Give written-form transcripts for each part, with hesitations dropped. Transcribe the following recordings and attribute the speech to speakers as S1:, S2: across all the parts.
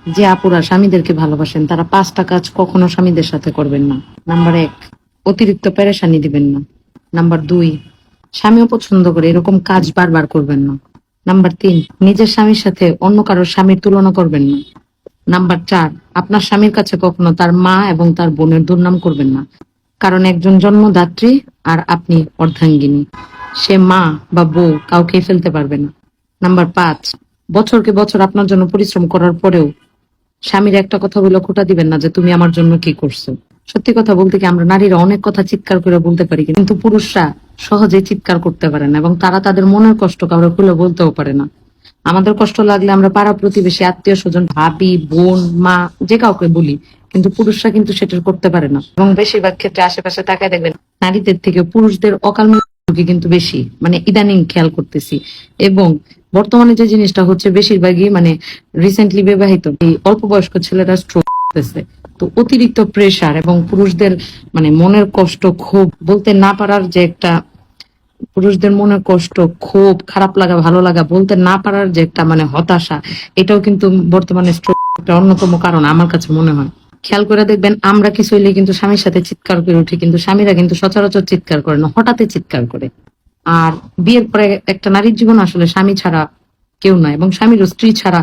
S1: যে আপুরা স্বামীদেরকে ভালোবাসেন তারা 5টা কাজ কখনো স্বামীদের সাথে করবেন না। নাম্বার 1, অতিরিক্ত পেরেশানি দিবেন না। নাম্বার 2, স্বামীও পছন্দ করে এরকম কাজ বারবার করবেন না। নাম্বার 3, নিজের স্বামীর সাথে অন্য কারোর স্বামীর তুলনা করবেন না। নাম্বার 4, আপনার স্বামীর কাছে কখনো তার মা এবং তার বোনের দুর্নাম করবেন না, কারণ একজন জন্মদাত্রী আর আপনি অর্ধাঙ্গিনী। সে মা বা বউ কাউকে ফেলতে পারবে না। নাম্বার 5, বছরকে বছর আপনার জন্য পরিশ্রম করার পরেও স্বামীর একটা কথা বলে খোটা দিবেন না যে তুমি আমার জন্য কি করছো। সত্যি কথা বলতে কি, আমরা নারীরা অনেক কথা চিৎকার করে বলতে পারি, কিন্তু পুরুষরা সহজে চিৎকার করতে পারে না এবং তারা তাদের মনের কষ্ট কাউকে খুলে বলতেও পারে না। আমাদের কষ্ট লাগলে আমরা পাড়া প্রতিবেশী, আত্মীয় স্বজন, ভাবি, বোন, মা যে কাউকে বলি, কিন্তু পুরুষরা কিন্তু সেটা করতে পারে না। এবং বেশিরভাগ ক্ষেত্রে আশেপাশে তাকায় দেখবেন নারীদের থেকে পুরুষদের অকাল মৃত্যু কিন্তু বেশি, মানে ইদানিং খেয়াল করতেছি। এবং বর্তমানে যে জিনিসটা হচ্ছে, বেশিরভাগই মানে রিসেন্টলি বিবাহিত এই অল্প বয়স্ক ছেলেরা স্ট্রোক করতেছে। তো অতিরিক্ত প্রেসার এবং পুরুষদের মানে মনের কষ্ট, ক্ষোভ বলতে না পারার যে একটা, পুরুষদের মনের কষ্ট, ক্ষোভ, খারাপ লাগা, ভালো লাগা বলতে না পারার যে একটা মানে হতাশা, এটাও কিন্তু বর্তমানে স্ট্রোক একটা অন্যতম কারণ আমার কাছে মনে হয়। খেয়াল করে দেখবেন আমরা কিছু হইলে কিন্তু স্বামীর সাথে চিৎকার করে উঠি, কিন্তু স্বামীরা কিন্তু সচরাচর চিৎকার করে না, হঠাৎই চিৎকার করে। আর বিয়ের পরে একটা নারীর জীবন আসলে স্বামী ছাড়া কেউ নয়, এবং স্বামীর স্ত্রী ছাড়া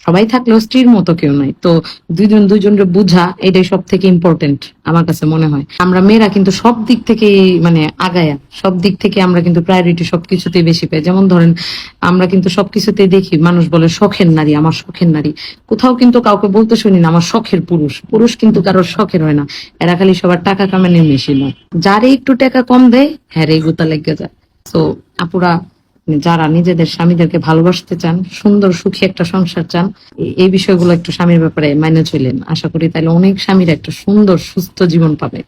S1: সবাই থাকলেও স্ত্রীর মতো কেউ নাই। তো দুইজন দুইজনকে বুঝা, এটাই সব থেকে ইম্পর্টেন্ট আমার কাছে মনে হয়। আমরা মেয়েরা কিন্তু সব দিক থেকে মানে আগায়া, সব দিক থেকে আমরা কিন্তু প্রায়োরিটি সবকিছুতেই বেশি পাই। যেমন ধরেন, আমরা কিন্তু সবকিছুতেই দেখি মানুষ বলে শখের নারী, আমার শখের নারী। কোথাও কিন্তু কাউকে বলতে শুনি না আমার শখের পুরুষ। পুরুষ কিন্তু কারোর শখের হয় না, এরা খালি সবার টাকা কামানোর মেশিন হয়। যারে একটু টাকা কম দেয় হ্যাঁ রে গুতা লেগে যায়। তো আপুরা, যারা নিজেদের স্বামীদেরকে ভালোবাসতে চান, সুন্দর সুখী একটা সংসার চান, এই বিষয়গুলো একটু স্বামীর ব্যাপারে মাইনে চলেন। আশা করি তাহলে অনেক স্বামীরা একটা সুন্দর সুস্থ জীবন পাবে।